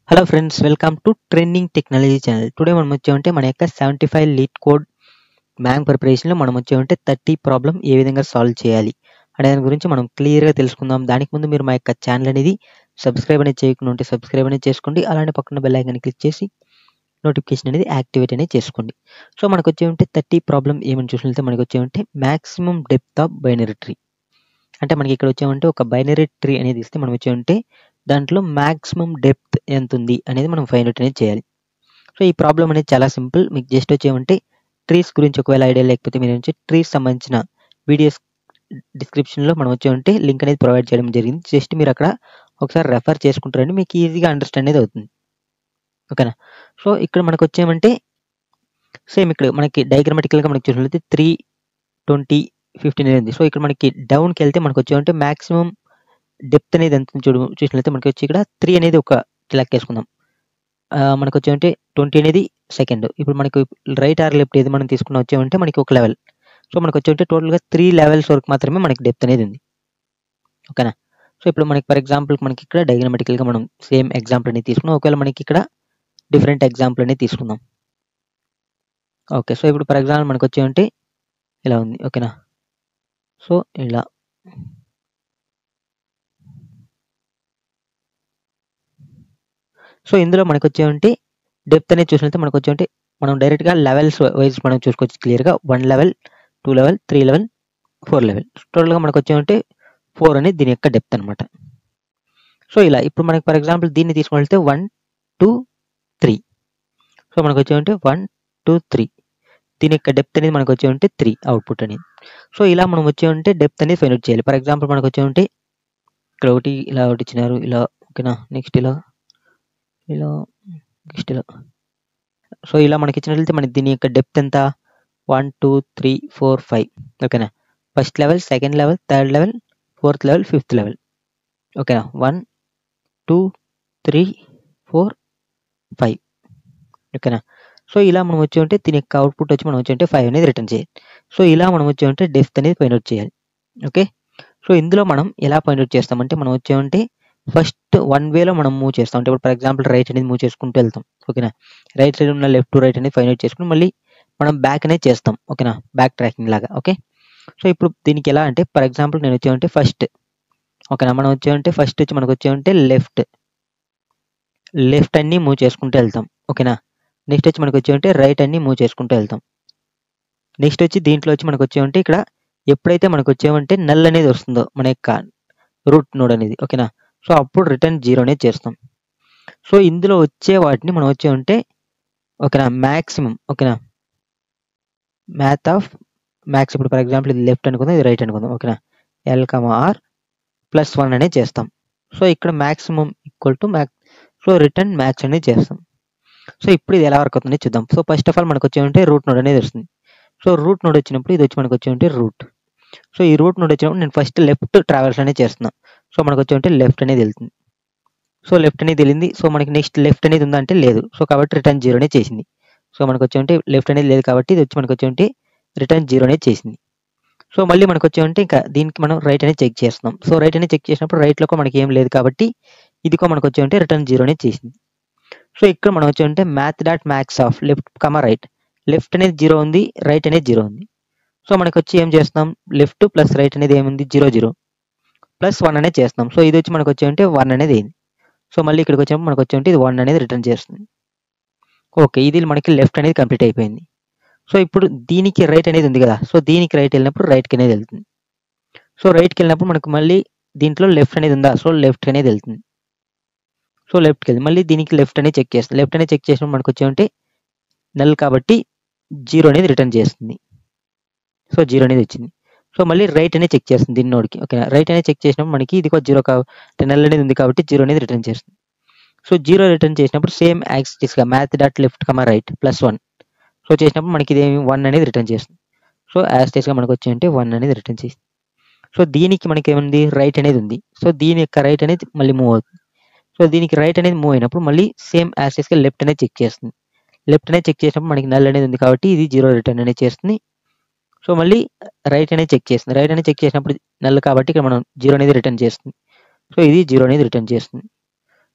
Hello friends, welcome to trending technology channel. Today మనం వచ్చామంటే మన యొక్క 75 లీట్ కోడ్ మ్యాంగ్ ప్రిపరేషన్లో మనం వచ్చామంటే 30 ప్రాబ్లం ఏ విధంగా సాల్వ్ చేయాలి అనే దాని గురించి మనం క్లియర్గా తెలుసుకుందాం. దానికి ముందు మీరు మా యొక్క ఛానల్ అనేది సబ్స్క్రైబ్ అనేది చేయకుండా ఉంటే సబ్స్క్రైబ్ అనేది చేసుకోండి. అలానే పక్కన బెల్ ఐకాన్ క్లిక్ చేసి నోటిఫికేషన్ అనేది యాక్టివేట్ అనేది చేసుకోండి. సో మనకు వచ్చేమంటే 30 ప్రాబ్లం ఏమని చూసినట్లయితే మనకు వచ్చేమంటే maximum depth of binary tree. అంటే మనకి ఇక్కడ వచ్చామంటే ఒక బైనరీ ట్రీ అనేది ఇస్తే మనం వచ్చామంటే దాంట్లో మ్యాక్సిమం డెప్త్ ఎంత ఉంది అనేది మనం ఫైండ్ అవుట్ అనేది చేయాలి. సో ఈ ప్రాబ్లం అనేది చాలా సింపుల్. మీకు జస్ట్ వచ్చేమంటే ట్రీస్ గురించి ఒకవేళ ఐడియా లేకపోతే మీరు వచ్చి ట్రీస్ సంబంధించిన వీడియోస్ డిస్క్రిప్షన్లో మనం వచ్చేమంటే లింక్ అనేది ప్రొవైడ్ చేయడం జరిగింది. జస్ట్ మీరు అక్కడ ఒకసారి రెఫర్ చేసుకుంటారండి, మీకు ఈజీగా అండర్స్టాండ్ అనేది అవుతుంది. ఓకేనా. సో ఇక్కడ మనకు వచ్చేమంటే సేమ్ ఇక్కడ మనకి డయాగ్రమాటికల్గా మనకి చూసినట్లయితే 3, 20, 15 అనేది ఉంది. సో ఇక్కడ మనకి డౌన్కి వెళ్తే మనకు వచ్చేమంటే మ్యాక్సిమం డెప్త్ అనేది ఎంత చూసినట్లయితే మనకి వచ్చి ఇక్కడ 3 అనేది ఒక లెక్క వేసుకుందాం. మనకు వచ్చేమంటే 20 అనేది సెకండ్. ఇప్పుడు మనకు రైట్ ఆర్ లెఫ్ట్ ఏది మనం తీసుకున్న వచ్చేమంటే మనకి ఒక లెవెల్. సో మనకు వచ్చేమంటే టోటల్గా 3 లెవెల్స్ వరకు మాత్రమే మనకి డెప్త్ అనేది ఉంది. ఓకేనా. సో ఇప్పుడు మనకి ఫర్ ఎగ్జాంపుల్ మనకి ఇక్కడ డయాగ్రమాటికల్గా మనం సేమ్ ఎగ్జాంపుల్ అనేది తీసుకున్నాం. ఒకవేళ మనకి ఇక్కడ డిఫరెంట్ ఎగ్జాంపుల్ అనేది తీసుకుందాం. ఓకే. సో ఇప్పుడు ఫర్ ఎగ్జాంపుల్ మనకు వచ్చేమంటే ఇలా ఉంది. ఓకేనా. సో ఇలా సో ఇందులో మనకు వచ్చేమంటే డెప్త్ అనేది చూసినట్లయితే మనకు వచ్చేమంటే మనం డైరెక్ట్గా లెవెల్స్ వైజ్ మనం చూసుకోవచ్చు క్లియర్గా. 1 లెవెల్, 2 లెవెల్, 3 లెవెల్, 4 లెవెల్. టోటల్గా మనకు వచ్చేమంటే 4 అనేది దీని యొక్క డెప్త్ అనమాట. సో ఇలా ఇప్పుడు మనకి ఫర్ ఎగ్జాంపుల్ దీన్ని తీసుకున్నట్లయితే 1, 2, 3. సో మనకు వచ్చేమంటే 1, 2, 3. దీని యొక్క డెప్త్ అనేది మనకు వచ్చేమంటే 3 అవుట్పుట్ అనేది. సో ఇలా మనం వచ్చేమంటే డెప్త్ అనేది ఫైండ్ అవుట్ చేయాలి. ఫర్ ఎగ్జాంపుల్ మనకు వచ్చేమంటే ఇక్కడ ఒకటి ఇలా ఒకటి ఇచ్చినారు ఇలా. ఓకేనా. నెక్స్ట్ ఇలా ఇలా నెక్స్ట్ ఇలా. సో ఇలా మనకి ఇచ్చినట్లయితే మనకి దీని యొక్క డెప్త్ ఎంత 1, 2, 3, 4, 5. ఓకేనా. First level, second level, third level, fourth level, fifth level. ఓకేనా. 1, 2, 3, 4, 5. ఓకేనా. సో ఇలా మనం వచ్చేమంటే దీని యొక్క అవుట్పుట్ వచ్చి మనం వచ్చేమంటే 5 అనేది రిటర్న్ చేయాలి. సో ఇలా మనం వచ్చేమంటే డెప్త్ అనేది ఫైండ్ అవుట్ చేయాలి. ఓకే. సో ఇందులో మనం ఎలా ఫైండ్ అవుట్ చేస్తామంటే మనం వచ్చేమంటే ఫస్ట్ వన్ వేలో మనం మూవ్ చేస్తాం. అంటే ఇప్పుడు ఫర్ ఎగ్జాంపుల్ రైట్ అనేది మూవ్ చేసుకుంటూ వెళ్తాం. ఓకేనా. రైట్ సైడ్ ఉన్న లెఫ్ట్ టు రైట్ అనేది ఫైండ్ అవుట్ చేసుకుని మళ్ళీ మనం బ్యాక్ అనేది చేస్తాం. ఓకేనా. బ్యాక్ ట్రాకింగ్ లాగా. ఓకే. సో ఇప్పుడు దీనికి ఎలా అంటే ఫర్ ఎగ్జాంపుల్ నేను వచ్చేమంటే ఫస్ట్ ఓకేనా మనం వచ్చేమంటే ఫస్ట్ వచ్చి మనకు వచ్చేమంటే లెఫ్ట్ అన్ని మూవ్ చేసుకుంటూ వెళ్తాం. ఓకేనా. నెక్స్ట్ వచ్చి మనకు వచ్చేమంటే రైట్ అన్ని మూవ్ చేసుకుంటూ వెళ్తాం. నెక్స్ట్ వచ్చి దీంట్లో వచ్చి మనకు వచ్చేమంటే ఇక్కడ ఎప్పుడైతే మనకు వచ్చేమంటే నల్ అనేది వస్తుందో మన యొక్క రూట్ నోడ్ అనేది. ఓకేనా. సో అప్పుడు రిటర్న్ 0 అనేది చేస్తాం. సో ఇందులో వచ్చే వాటిని మనం వచ్చేమంటే ఓకేనా మ్యాక్సిమం. ఓకేనా. Math of maths. ఇప్పుడు ఫర్ ఎగ్జాంపుల్ ఇది లెఫ్ట్ అనుకుందాం, ఇది రైట్ అనుకుందాం. ఓకేనా. L, R +1 అనేది చేస్తాం. సో ఇక్కడ maximum equal to max. So return max అనేది చేస్తాం. సో ఇప్పుడు ఇది ఎలా వర్క్ అవుతుందో చూద్దాం. సో ఫస్ట్ ఆఫ్ ఆల్ మనకు వచ్చేమంటే రూట్ నోడ్ అనేది వస్తుంది. సో రూట్ నోడ్ వచ్చినప్పుడు ఇది వచ్చి మనకు వచ్చేమంటే రూట్. సో ఈ రూట్ నోడ్ వచ్చినప్పుడు నేను ఫస్ట్ లెఫ్ట్ ట్రావెల్స్ అనేది చేస్తున్నాను. సో మనకు వచ్చేమంటే లెఫ్ట్ అనేది వెళ్తుంది. సో లెఫ్ట్ అనేది వెళ్ళింది. సో మనకి నెక్స్ట్ లెఫ్ట్ అనేది ఉందంటే లేదు. సో కాబట్టి రిటర్న్ 0 అనేది చేసింది. సో మనకు వచ్చేమంటే లెఫ్ట్ అనేది లేదు కాబట్టి ఇది వచ్చి మనకు వచ్చేమంటే రిటర్న్ 0 అనేది చేసింది. సో మళ్ళీ మనకు వచ్చేమంటే ఇంకా దీనికి మనం రైట్ అనేది చెక్ చేస్తున్నాం. సో రైట్ అనేది చెక్ చేసినప్పుడు రైట్లో మనకి ఏం లేదు కాబట్టి ఇదికో మనకు వచ్చేమంటే రిటర్న్ 0 అనేది చేసింది. సో ఇక్కడ మనం వచ్చేమంటే math.max of left, right. Left అనేది 0 ఉంది, రైట్ అనేది 0 ఉంది. సో మనకు వచ్చి ఏం చేస్తున్నాం, లెఫ్ట్ ప్లస్ రైట్ అనేది ఏముంది 0, 0 +1 అనేది చేస్తున్నాం. సో ఇది వచ్చి మనకు వచ్చేమంటే 1 అనేది అయింది. సో మళ్ళీ ఇక్కడికి వచ్చినప్పుడు మనకు వచ్చేమంటే ఇది 1 అనేది రిటర్న్ చేస్తుంది. ఓకే. ఇది మనకి లెఫ్ట్ అనేది కంప్లీట్ అయిపోయింది. సో ఇప్పుడు దీనికి రైట్ అనేది ఉంది కదా. సో దీనికి రైట్ వెళ్ళినప్పుడు రైట్కి అనేది వెళ్తుంది. సో రైట్కి వెళ్ళినప్పుడు మనకు మళ్ళీ దీంట్లో లెఫ్ట్ అనేది ఉందా. సో లెఫ్ట్ అనేది వెళ్తుంది. సో లెఫ్ట్కి వెళ్ళి మళ్ళీ దీనికి లెఫ్ట్ అనేది చెక్ చేస్తుంది. లెఫ్ట్ అనేది చెక్ చేసినప్పుడు మనకు వచ్చేమంటే నల్ కాబట్టి 0 అనేది రిటర్న్ చేస్తుంది. సో 0 అనేది వచ్చింది. సో మళ్ళీ రైట్ అనేది చెక్ చేస్తుంది దీని నోడ్కి. ఓకే. రైట్ అనేది చెక్ చేసినప్పుడు మనకి ఇది 0 కాబట్టి నల్ అనేది ఉంది కాబట్టి 0 అనేది రిటర్న్ చేస్తుంది. సో 0 రిటర్న్ చేసినప్పుడు సేమ్ యాక్సిస్గా math.left, right +1. సో చేసినప్పుడు మనకి ఇది 1 అనేది రిటర్న్ చేస్తుంది. సో యాస్టేస్గా మనకు వచ్చేంటే 1 అనేది రిటర్న్ చేస్తుంది. సో దీనికి మనకి ఏముంది, రైట్ అనేది ఉంది. సో దీని యొక్క రైట్ అనేది మళ్ళీ మూవ్ అవుతుంది. సో దీనికి రైట్ అనేది మూవ్ అయినప్పుడు మళ్ళీ సేమ్ యాస్టేస్గా లెఫ్ట్ అనేది చెక్ చేస్తుంది. లెఫ్ట్ అనేది చెక్ చేసినప్పుడు మనకి నల్ అనేది ఉంది కాబట్టి ఇది 0 రిటర్న్ అనేది చేస్తుంది. సో మళ్ళీ రైట్ అనేది చెక్ చేస్తుంది. రైట్ అనేది చెక్ చేసినప్పుడు నల్ కాబట్టి ఇక్కడ మనం 0 అనేది రిటర్న్ చేస్తుంది. సో ఇది 0 అనేది రిటర్న్ చేస్తుంది.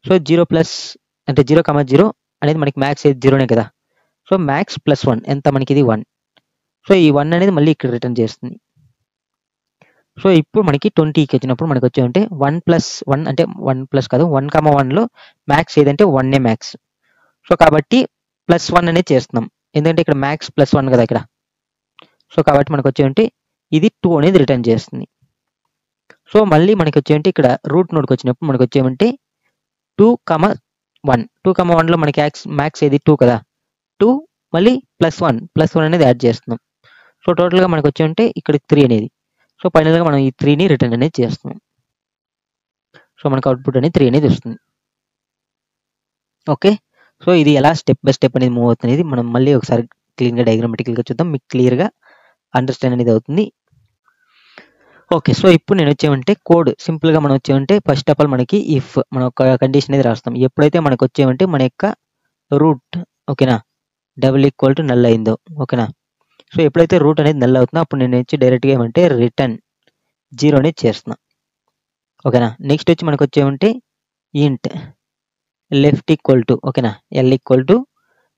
సో 0 + అంటే 0,0 అనేది మనకి మ్యాక్స్ ఏది 0నే కదా. సో మ్యాక్స్ ప్లస్ 1 ఎంత మనకి ఇది 1. సో ఈ 1 అనేది మళ్ళీ ఇక్కడ రిటర్న్ చేస్తుంది. సో ఇప్పుడు మనకి 20కి వచ్చినప్పుడు మనకు వచ్చేమంటే 1+1 అంటే 1 ప్లస్ కాదు 1,1లో మ్యాక్స్ ఏదంటే 1 మ్యాక్స్. సో కాబట్టి +1 అనేది చేస్తున్నాం, ఎందుకంటే ఇక్కడ మ్యాక్స్ +1 కదా ఇక్కడ. సో కాబట్టి మనకు వచ్చేమంటే ఇది 2 అనేది రిటర్న్ చేస్తుంది. సో మళ్ళీ మనకి వచ్చేమంటే ఇక్కడ రూట్ నోడ్కి వచ్చినప్పుడు మనకు వచ్చేమంటే 2,1 2,1లో మనకి మ్యాక్స్ ఏది 2 కదా. 2 మళ్ళీ +1 అనేది యాడ్ చేస్తున్నాం. సో టోటల్గా మనకు వచ్చేమంటే ఇక్కడ 3 అనేది. సో ఫైనల్గా మనం ఈ 3ని రిటర్న్ అనేది చేస్తున్నాం. సో మనకు అవుట్పుట్ అనేది 3 అనేది వస్తుంది. ఓకే, సో ఇది ఎలా స్టెప్ బై స్టెప్ అనేది మూవ్ అవుతుంది అనేది మనం మళ్ళీ ఒకసారి క్లీన్గా డయాగ్రామటికల్గా చూద్దాం, మీకు క్లియర్గా అండర్స్టాండ్ అనేది అవుతుంది. ఓకే, సో ఇప్పుడు నేను వచ్చేమంటే కోడ్ సింపుల్గా మనం వచ్చేమంటే ఫస్ట్ ఆఫ్ ఆల్ మనకి ఇఫ్ మన ఒక కండిషన్ అనేది రాస్తాం. ఎప్పుడైతే మనకు వచ్చేమంటే మన యొక్క రూట్ ఓకేనా = నల్ అయిందో ఓకేనా. సో ఎప్పుడైతే రూట్ అనేది నల్ అవుతుందో అప్పుడు నేను వచ్చి డైరెక్ట్గా ఏమంటే రిటర్న్ 0 అనేది చేస్తున్నా ఓకేనా. నెక్స్ట్ వచ్చి మనకు వచ్చేమంటే ఇంట్ లెఫ్ట్ ఓకేనా L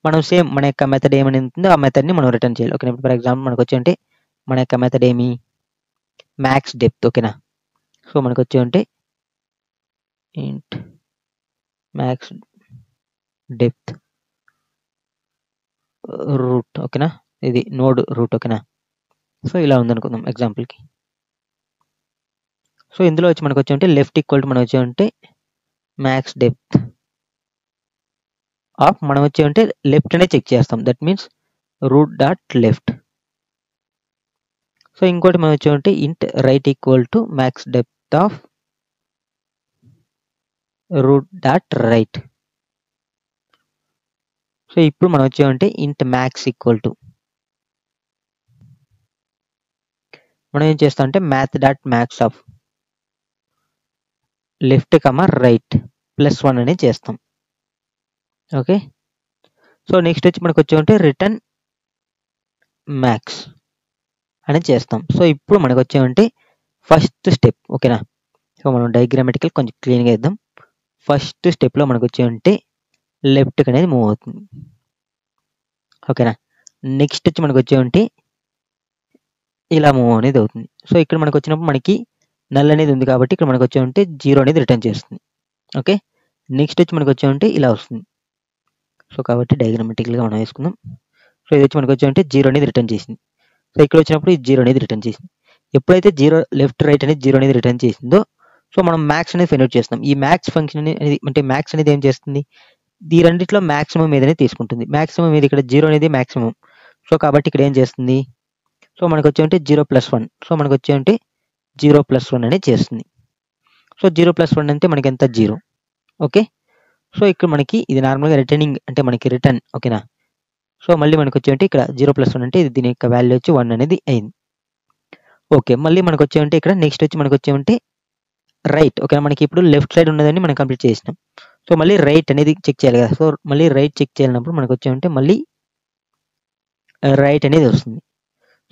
మనం సేమ్ మన యొక్క మెథడ్ ఏమని ఉంటుందో ఆ మెథడ్ని మనం రిటర్న్ చేయాలి ఓకేనా. ఇప్పుడు ఫర్ ఎగ్జాంపుల్ మనకు వచ్చేమంటే మన యొక్క మెథడ్ ఏమి మ్యాక్స్ డెప్త్ ఓకేనా. సో మనకు వచ్చేమంటే ఇంట్ మ్యాక్స్ డెప్త్ రూట్ ఓకేనా, ఇది నోడ్ రూట్ ఓకేనా. సో ఇలా ఉందనుకుందాం ఎగ్జాంపుల్కి. సో ఇందులో వచ్చి మనకు వచ్చేమంటే లెఫ్ట్ మనం వచ్చేమంటే మ్యాక్స్ డెప్త్ ఆఫ్ మనం వచ్చేమంటే లెఫ్ట్ అనే చెక్ చేస్తాం, దట్ మీన్స్ root.left. సో ఇంకోటి మనం వచ్చేమంటే int right max depth of root.right. So ఇప్పుడు మనం వచ్చేమంటే ఇంట్ మ్యాక్స్ మనం ఏం చేస్తాం అంటే math.max ఆఫ్ లెఫ్ట్ రైట్ +1 అనేది చేస్తాం ఓకే. సో నెక్స్ట్ వచ్చి మనకు వచ్చేమంటే రిటర్న్ మ్యాక్స్ అనేది చేస్తాం. సో ఇప్పుడు మనకు వచ్చేమంటే ఫస్ట్ స్టెప్ ఓకేనా. సో మనం డయాగ్రామటికల్ కొంచెం క్లీన్గా ఇద్దాం. ఫస్ట్ స్టెప్లో మనకు వచ్చేమంటే లెఫ్ట్కి అనేది మూవ్ అవుతుంది ఓకేనా. నెక్స్ట్ వచ్చి మనకు వచ్చేమంటే ఇలా మూవ్ అనేది అవుతుంది. సో ఇక్కడ మనకు వచ్చినప్పుడు మనకి నల్ అనేది ఉంది కాబట్టి ఇక్కడ మనకు వచ్చేమంటే 0 అనేది రిటర్న్ చేస్తుంది ఓకే. నెక్స్ట్ వచ్చి మనకు వచ్చేమంటే ఇలా వస్తుంది. సో కాబట్టి డయాగ్రామటికల్గా మనం వేసుకుందాం. సో ఇది వచ్చి మనకు వచ్చేమంటే 0 అనేది రిటర్న్ చేసింది. సో ఇక్కడ వచ్చినప్పుడు ఇది 0 అనేది రిటర్న్ చేసింది. ఎప్పుడైతే 0 లెఫ్ట్ రైట్ అనేది 0 అనేది రిటర్న్ చేసిందో సో మనం మ్యాక్స్ అనేది ఫైండ్ అవుట్ చేస్తాం. ఈ మ్యాక్స్ ఫంక్షన్ అనేది అంటే మ్యాక్స్ అనేది ఏం చేస్తుంది, ఈ రెండిట్లో మ్యాక్సిమం ఏదైనా తీసుకుంటుంది. మ్యాక్సిమం ఏది ఇక్కడ 0 అనేది మ్యాక్సిమం. సో కాబట్టి ఇక్కడ ఏం చేస్తుంది, సో మనకు వచ్చేమంటే 0+1. సో మనకు వచ్చేమంటే 0+1 అనేది చేస్తుంది. సో 0+1 అంటే మనకి ఎంత 0 ఓకే. సో ఇక్కడ మనకి ఇది నార్మల్గా రిటర్నింగ్ అంటే మనకి రిటర్న్ ఓకేనా. సో మళ్ళీ మనకు వచ్చేమంటే ఇక్కడ 0+1 అంటే ఇది దీని యొక్క వాల్యూ వచ్చి 1 అనేది అయింది ఓకే. మళ్ళీ మనకు వచ్చేమంటే ఇక్కడ నెక్స్ట్ వచ్చి మనకు వచ్చేమంటే రైట్ ఓకే. మనకి ఇప్పుడు లెఫ్ట్ సైడ్ ఉన్నదని మనం కంప్లీట్ చేసినాం. సో మళ్ళీ రైట్ అనేది చెక్ చేయాలి కదా. సో మళ్ళీ రైట్ చెక్ చేయాలన్నప్పుడు మనకు వచ్చేమంటే మళ్ళీ రైట్ అనేది వస్తుంది.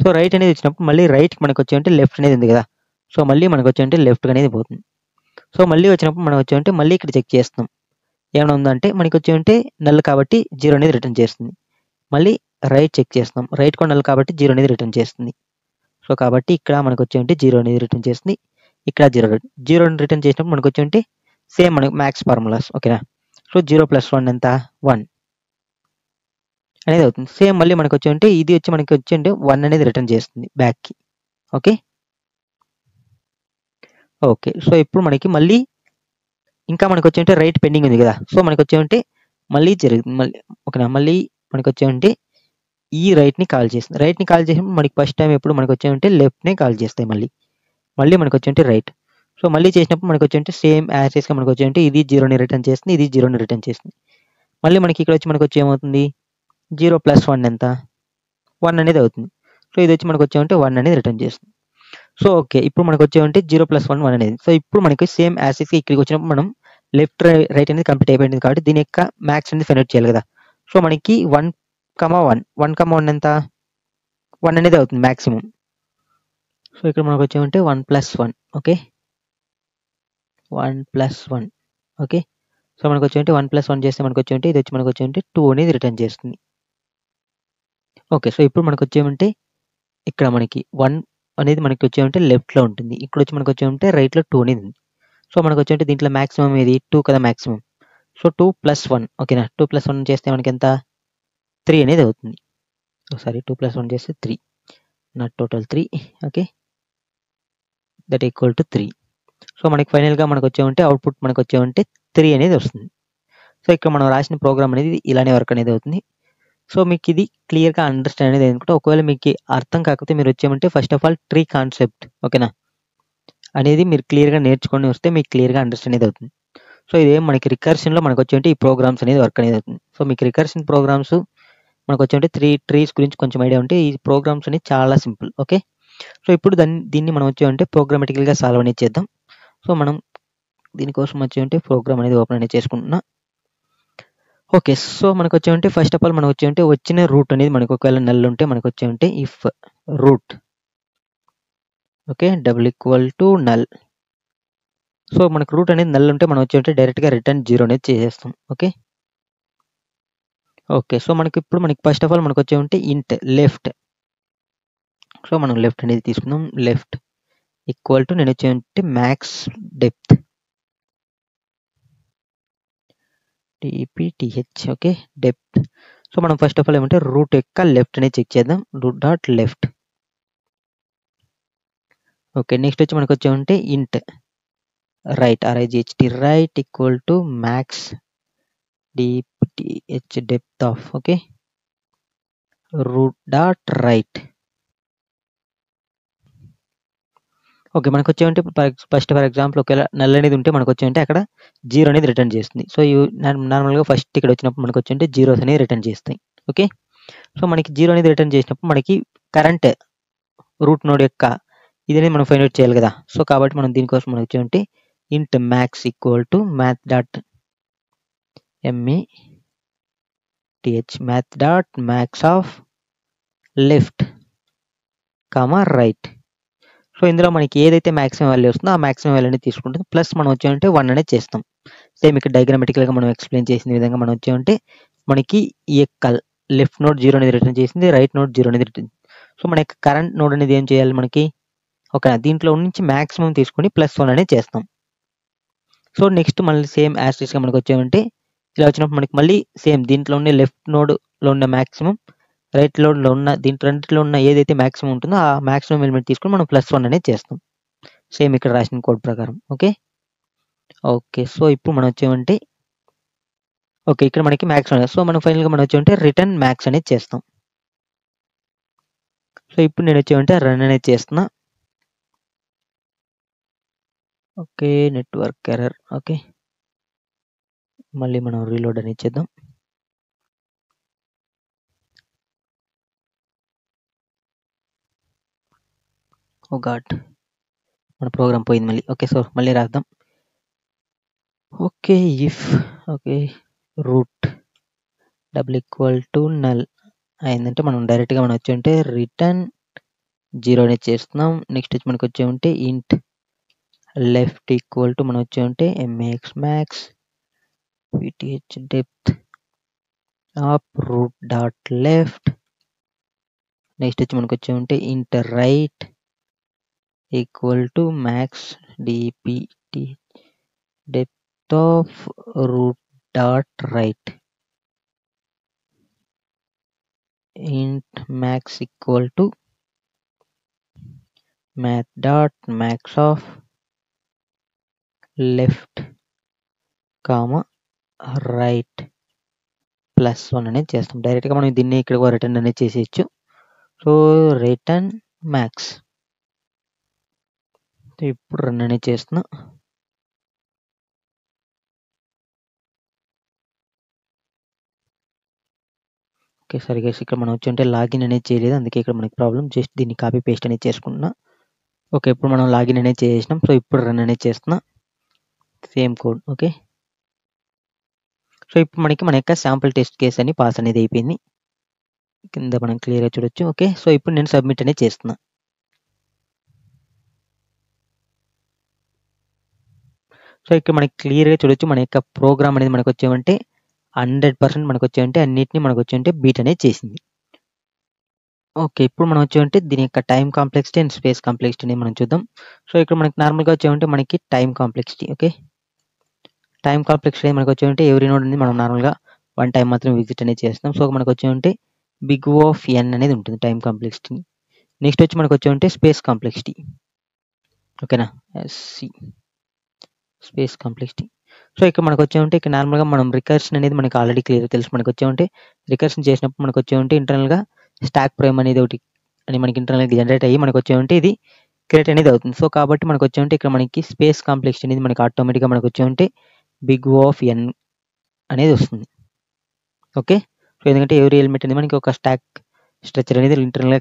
సో రైట్ అనేది వచ్చినప్పుడు మళ్ళీ రైట్ మనకు వచ్చేమంటే లెఫ్ట్ అనేది ఉంది కదా. సో మళ్ళీ మనకు వచ్చేమంటే లెఫ్ట్ అనేది పోతుంది. సో మళ్ళీ వచ్చినప్పుడు మనం వచ్చేమంటే మళ్ళీ ఇక్కడ చెక్ చేస్తాం ఏమైనా ఉందంటే మనకి వచ్చేమంటే నల్ కాబట్టి 0 అనేది రిటర్న్ చేస్తుంది. మళ్ళీ రైట్ చెక్ చేస్తాం, రైట్ కూడా నల్ కాబట్టి 0 అనేది రిటర్న్ చేస్తుంది. సో కాబట్టి ఇక్కడ మనకు వచ్చేమంటే 0 అనేది రిటర్న్ చేస్తుంది, ఇక్కడ 0 రిటర్న్ చేసినప్పుడు మనకు వచ్చేమంటే సేమ్ మనకు మ్యాక్స్ ఫార్ములాస్ ఓకేనా. సో 0+1 ఎంత 1 అనేది అవుతుంది. సేమ్ మళ్ళీ మనకు వచ్చేమంటే ఇది వచ్చి మనకి వచ్చేంటే 1 అనేది రిటర్న్ చేస్తుంది బ్యాక్కి ఓకే. ఓకే సో ఇప్పుడు మనకి మళ్ళీ ఇంకా మనకు వచ్చేంటే రైట్ పెండింగ్ ఉంది కదా. సో మనకు వచ్చేమంటే మళ్ళీ జరుగుతుంది మళ్ళీ ఓకేనా. మళ్ళీ మనకు వచ్చేమంటే ఈ రైట్ని కాల్ చేస్తుంది. రైట్ని కాల్ చేసినప్పుడు మనకి ఫస్ట్ టైం ఎప్పుడు మనకు వచ్చేమంటే లెఫ్ట్నే కాల్ చేస్తాయి. మళ్ళీ మనకు వచ్చేంటే రైట్. సో మళ్ళీ చేసినప్పుడు మనకు వచ్చేంటే సేమ్ యాక్సెస్గా మనకు వచ్చేంటే ఇది 0ని రిటర్న్ చేస్తుంది, ఇది 0ని రిటర్న్ చేస్తుంది. మళ్ళీ మనకి ఇక్కడ వచ్చి మనకు వచ్చి ఏమవుతుంది 0+1 ఎంత 1 అనేది అవుతుంది. సో ఇది వచ్చి మనకు వచ్చేమంటే 1 అనేది రిటర్న్ చేస్తుంది. సో ఓకే ఇప్పుడు మనకు వచ్చేమంటే 0+1 1 అనేది. సో ఇప్పుడు మనకి సేమ్ యాక్సెస్కి ఇక్కడికి వచ్చినప్పుడు మనం లెఫ్ట్ రైట్ అనేది కంప్లీట్ అయిపోయింది కాబట్టి దీని యొక్క మ్యాక్స్ అనేది ఫైండ్ అవుట్ చేయాలి కదా. సో మనకి 1,1 ఎంత 1 అనేది అవుతుంది మ్యాక్సిమం. సో ఇక్కడ మనకు వచ్చేమంటే 1+1 ఓకే 1+1 ఓకే. సో మనకు వచ్చి 1 + 1 చేస్తే మనకు వచ్చి ఇది వచ్చి మనకు వచ్చి 2 అనేది రిటర్న్ చేస్తుంది. ఓకే. సో ఇప్పుడు మనకు వచ్చేమంటే ఇక్కడ మనకి 1 అనేది మనకి వచ్చేమంటే లెఫ్ట్‌లో ఉంటుంది. ఇక్కడ వచ్చి మనకు వచ్చేమంటే రైట్‌లో 2 అనేది ఉంది. సో మనకు వచ్చేంటే దీంట్లో మాక్సిమం ఏది 2 కదా మాక్సిమం. సో 2 + 1 ఓకేనా. 2 + 1 చేస్తే మనకి ఎంత 3 అనేది అవుతుంది. సారీ 2 + 1 చేస్తే 3 not total 3 okay. That equal to 3. So మనకి ఫైనల్‌గా మనకు వచ్చేమంటే అవుట్‌పుట్ మనకు వచ్చేమంటే 3 అనేది వస్తుంది. సో ఇక్కడ మనం రాసిన ప్రోగ్రామ్ అనేది ఇలానే వర్క్ అనేది అవుతుంది. సో మీకు ఇది క్లియర్‌గా అండర్‌స్టాండ్ అనేది అనుకుంటే ఒకవేళ మీకు అర్థం కాకపోతే మీరు వచ్చేమంటే first of all tree concept ఓకేనా అనేది మీరు క్లియర్‌గా నేర్చుకొని వస్తే మీకు క్లియర్‌గా అండర్‌స్టాండ్ అనేది అవుతుంది. సో ఇదేం మనకి రికర్షన్‌లో మనకు వచ్చేంటే ఈ ప్రోగ్రామ్స్ అనేది వర్క్ అనేది అవుతుంది. సో మీకు రికర్షన్ ప్రోగ్రామ్స్ మనకు వచ్చేంటే 3 ట్రీస్ గురించి కొంచెం ఐడియా ఉంటే ఈ ప్రోగ్రామ్స్ అనేవి చాలా సింపుల్ ఓకే. సో ఇప్పుడు దీన్ని మనం వచ్చేమంటే ప్రోగ్రామాటికల్‌గా సాల్వ్ అనేది చేద్దాం. సో మనం దీనికోసం వచ్చేమంటే ప్రోగ్రామ్ అనేది ఓపెన్ అనేది చేసుకుంటున్నా. ఓకే. సో మనకు వచ్చేమంటే ఫస్ట్ ఆఫ్ ఆల్ మనం వచ్చేమంటే వచ్చిన రూట్ అనేది మనకు ఒకవేళ నల్ ఉంటే మనకు వచ్చేమంటే if root okay double equal to null. So మనకు రూట్ అనేది నల్ ఉంటే మనం వచ్చేమంటే డైరెక్ట్‌గా రిటర్న్ 0 అనేది చేసేస్తాం ఓకే. ఓకే. సో మనకి ఇప్పుడు మనకి ఫస్ట్ ఆఫ్ ఆల్ మనకు వచ్చేమంటే ఇంట్ లెఫ్ట్. సో మనం లెఫ్ట్ అనేది తీసుకుందాం. లెఫ్ట్ ఈక్వల్ టు నేను వచ్చేమంటే max depth DPTH okay depth. So మనం ఫస్ట్ ఆఫ్ ఆల్ ఏమంటే రూట్ యొక్క లెఫ్ట్ అనేది చెక్ చేద్దాం. Root dot left okay. Next వచ్చి మనకు వచ్చేమంటే int right RIGHT right equal to max DPTH depth of okay root dot right. Okay. మనకు వచ్చేమంటే ఫస్ట్ ఫర్ ఎగ్జాంపుల్ ఒకవేళ నల్ అనేది ఉంటే మనకు వచ్చేమంటే అక్కడ 0 అనేది రిటర్న్ చేస్తుంది. సో నార్మల్‌గా ఫస్ట్ ఇక్కడ వచ్చినప్పుడు మనకు వచ్చేంటే జీరోస్ అనేవి రిటర్న్ చేస్తాయి ఓకే. సో మనకి 0 అనేది రిటర్న్ చేసినప్పుడు మనకి కరెంట్ రూట్ నోడ్ యొక్క ఇది అనేది మనం ఫైండ్ ఔట్ చేయాలి కదా. సో కాబట్టి మనం దీనికోసం మనకు వచ్చేమంటే ఇంట్ max equal to math dot math dot max of left comma right. So ఇందులో మనకి ఏదైతే మాక్సిమం వాల్యూ వస్తుందో ఆ మాక్సిమం వాల్యూ అనేది తీసుకుంటుంది. ప్లస్ మనం వచ్చేమంటే 1 అనేది చేస్తాం. సేమ్ ఇక్కడ డయాగ్రామాటికల్‌గా మనం ఎక్స్‌ప్లెయిన్ చేసిన విధంగా మనం వచ్చేమంటే మనకి ఈ యొక్క లెఫ్ట్ నోడ్ 0 అనేది రిటర్న్ చేసింది. రైట్ నోడ్ 0 అనేది రిటర్న్. సో మన యొక్క కరెంట్ నోడ్ అనేది ఏం చేయాలి మనకి ఒక దీంట్లో నుంచి మాక్సిమం తీసుకొని +1 అనేది చేస్తాం. సో నెక్స్ట్ మళ్ళీ సేమ్ యాజ్ టీజ్‌గా మనకు వచ్చేమంటే ఇలా వచ్చినప్పుడు మనకి మళ్ళీ సేమ్ దీంట్లో ఉండే లెఫ్ట్ నోడ్‌లో ఉన్న మాక్సిమం రైట్ నోడ్‌లో ఉన్న దీంట్లో రెండిట్లో ఉన్న ఏదైతే మాక్సిమం ఉంటుందో ఆ మాక్సిమం ఎలిమెంట్ తీసుకొని మనం +1 అనేది చేస్తాం. సేమ్ ఇక్కడ రాసిన కోడ్ ప్రకారం ఓకే. ఓకే. సో ఇప్పుడు మనం వచ్చేమంటే ఓకే. ఇక్కడ మనకి మాక్సిమం సో మనం ఫైనల్‌గా మనం వచ్చేమంటే రిటర్న్ మ్యాక్స్ అనేది చేస్తాం. సో ఇప్పుడు నేను వచ్చేమంటే రన్ అనేది చేస్తున్నా. ఓకే. Network error okay. మళ్ళీ మనం రీలోడ్ అనేది చేద్దాం. ఓ గాడ్ మన ప్రోగ్రామ్ పోయింది మళ్ళీ. ఓకే. సో మళ్ళీ రాద్దాం. Okay. If okay root double equal to null అయిందంటే మనం డైరెక్ట్‌గా మనం వచ్చేమంటే రిటర్న్ 0 అనేది చేస్తున్నాం. నెక్స్ట్ వచ్చి మనకు వచ్చేమంటే ఇంట్ లెఫ్ట్ ఈక్వల్ టు మనం వచ్చేమంటే max PTH depth of root dot left. Next వచ్చి మనకు వచ్చేమంటే int right equal to max DPT depth of root dot right. Int max equal to math dot max of left comma right +1 అనేది చేస్తాం. డైరెక్ట్‌గా మనం దీన్ని ఇక్కడ రిటర్న్ అనేది చేసేయచ్చు. సో రిటర్న్ మ్యాక్స్ ఇప్పుడు రన్ అనేది చేస్తున్నా. ఓకే. సరే గైస్ ఇక్కడ మనం వచ్చేంటే లాగిన్ అనేది చేయలేదు. అందుకే ఇక్కడ మనకి ప్రాబ్లమ్. జస్ట్ దీన్ని కాపీ పేస్ట్ అనేది చేసుకుంటున్నా. ఓకే. ఇప్పుడు మనం లాగిన్ అనేది చేసేసినాం. సో ఇప్పుడు రన్ అనేది చేస్తున్నా. Same code okay. సో ఇప్పుడు మనకి మన యొక్క శాంపుల్ టెస్ట్ కేస్ అని పాస్ అనేది అయిపోయింది. కింద మనం క్లియర్‌గా చూడొచ్చు. ఓకే. సో ఇప్పుడు నేను సబ్మిట్ అనేది చేస్తున్నా. సో ఇక్కడ మనకి క్లియర్గా చూడొచ్చు మన యొక్క ప్రోగ్రామ్ అనేది మనకు వచ్చేమంటే 100% మనకు వచ్చేమంటే అన్నిటిని మనకు వచ్చేమంటే బీట్ అనేది చేసింది. ఓకే, ఇప్పుడు మనం వచ్చేమంటే దీని యొక్క time complexity and space complexity అనేది మనం చూద్దాం. సో ఇక్కడ మనకి నార్మల్గా వచ్చేమంటే మనకి time complexity. Okay, time complexity మనకు వచ్చేమంటే ఎవరి నోడ్ అనేది మనం నార్మల్గా 1 టైం మాత్రం విజిట్ అనేది చేస్తాం. సో మనకు వచ్చేమంటే బిగ్ O ఆఫ్ n అనేది ఉంటుంది టైం కాంప్లెక్సిటీ. నెక్స్ట్ వచ్చి మనకు వచ్చేమంటే స్పేస్ కాంప్లెక్సిటీ. ఓకేనా, సి స్పేస్ కాంప్లెక్సిటీ. సో ఇక్కడ మనకు వచ్చేమంటే ఇక్కడ నార్మల్గా మనం రికర్షన్ అనేది మనకి ఆల్రెడీ క్లియర్ తెలుసు. మనకు వచ్చేమంటే రికర్షన్ చేసినప్పుడు మనకు వచ్చేమంటే ఇంటర్నల్గా స్టాక్ ప్రైమ్ అనేది ఒకటి అని మనకి ఇంటర్నల్గా జనరేట్ అయ్యి మనకు వచ్చేమంటే ఇది క్రియేట్ అనేది అవుతుంది. సో కాబట్టి మనకు వచ్చేమంటే ఇక్కడ మనకి స్పేస్ కాంప్లెక్సిటీ అనేది మనకి ఆటోమేటిక్గా మనకు వచ్చేమంటే బిగ్ O ఆఫ్ n అనేది వస్తుంది. ఓకే, సో ఎందుకంటే ఎవరి ఎలిమెంట్ అనేది మనకి ఒక స్టాక్ స్ట్రక్చర్ అనేది ఇంటర్నల్గా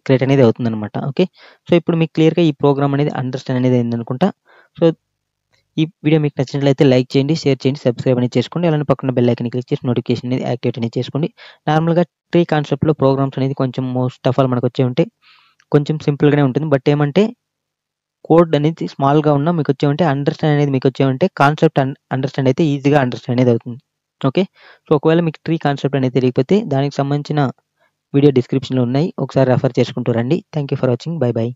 క్రియేట్ అనేది అవుతుంది అనమాట. ఓకే, సో ఇప్పుడు మీకు క్లియర్గా ఈ ప్రోగ్రామ్ అనేది అండర్స్టాండ్ అనేది అయింది అనుకుంటా. సో ఈ వీడియో మీకు నచ్చినట్లయితే లైక్ చేయండి, షేర్ చేయండి, సబ్స్క్రైబ్ అనేది చేసుకోండి. అలానే పక్కన బెల్ ఐకాన్ క్లిక్ చేసి నోటిఫికేషన్ అనేది యాక్టివేట్ అనేది చేసుకోండి. నార్మల్గా ట్రీ కాన్సెప్ట్లో ప్రోగ్రామ్స్ అనేది కొంచెం మోస్ట్ ఆఫ్ ఆల్ మనకు వచ్చే ఉంటే కొంచెం సింపుల్గానే ఉంటుంది. బట్ ఏమంటే కోడ్ అనేది స్మాల్గా ఉన్నా మీకు వచ్చేమంటే అండర్స్టాండ్ అనేది మీకు వచ్చేమంటే కాన్సెప్ట్ అండర్స్టాండ్ అయితే ఈజీగా అండర్స్టాండ్ అనేది అవుతుంది. ఓకే, సో ఒకవేళ మీకు ట్రీ కాన్సెప్ట్ అనేది తెలియకపోతే దానికి సంబంధించిన వీడియో డిస్క్రిప్షన్లో ఉన్నాయి, ఒకసారి రెఫర్ చేసుకుంటూ రండి. Thank you for watching. By by.